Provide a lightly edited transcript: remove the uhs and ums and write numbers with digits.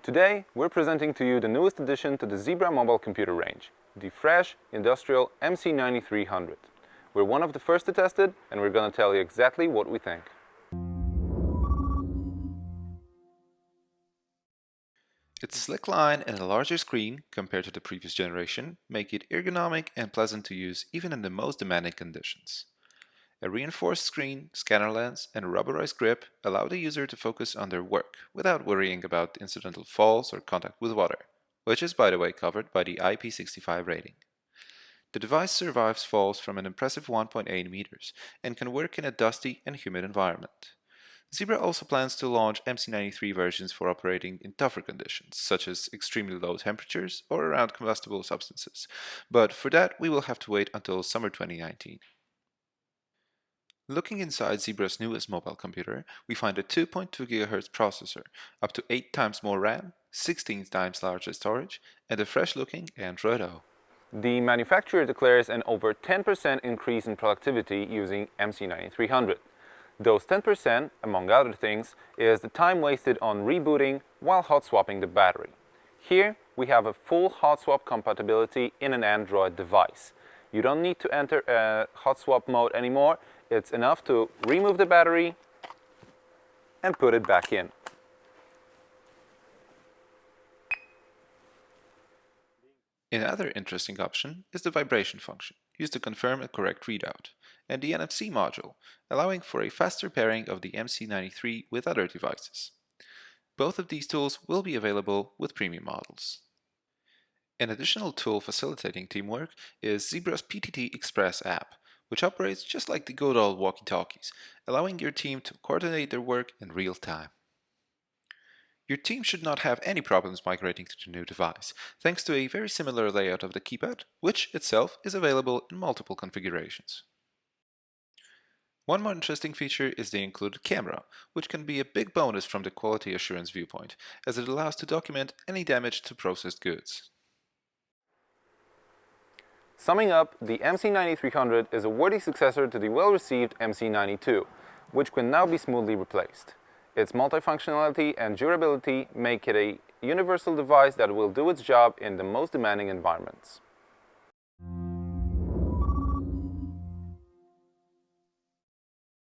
Today, we're presenting to you the newest addition to the Zebra mobile computer range, the fresh, industrial MC9300. We're one of the first to test it, and we're going to tell you exactly what we think. Its slick line and a larger screen, compared to the previous generation, make it ergonomic and pleasant to use even in the most demanding conditions. A reinforced screen, scanner lens, and a rubberized grip allow the user to focus on their work without worrying about incidental falls or contact with water, which is, by the way, covered by the IP65 rating. The device survives falls from an impressive 1.8 meters and can work in a dusty and humid environment. Zebra also plans to launch MC93 versions for operating in tougher conditions, such as extremely low temperatures or around combustible substances, but for that we will have to wait until summer 2019. Looking inside Zebra's newest mobile computer, we find a 2.2 GHz processor, up to 8 times more RAM, 16 times larger storage, and a fresh-looking Android O. The manufacturer declares an over 10% increase in productivity using MC9300. Those 10%, among other things, is the time wasted on rebooting while hot swapping the battery. Here, we have a full hot swap compatibility in an Android device. You don't need to enter a hot swap mode anymore. It's enough to remove the battery and put it back in. Another interesting option is the vibration function, used to confirm a correct readout, and the NFC module, allowing for a faster pairing of the MC93 with other devices. Both of these tools will be available with premium models. An additional tool facilitating teamwork is Zebra's Ptt Express App, which operates just like the good old walkie-talkies, allowing your team to coordinate their work in real time. Your team should not have any problems migrating to the new device, thanks to a very similar layout of the keypad, which itself is available in multiple configurations. One more interesting feature is the included camera, which can be a big bonus from the quality assurance viewpoint, as it allows to document any damage to processed goods. Summing up, the MC9300 is a worthy successor to the well-received MC92, which can now be smoothly replaced. Its multifunctionality and durability make it a universal device that will do its job in the most demanding environments.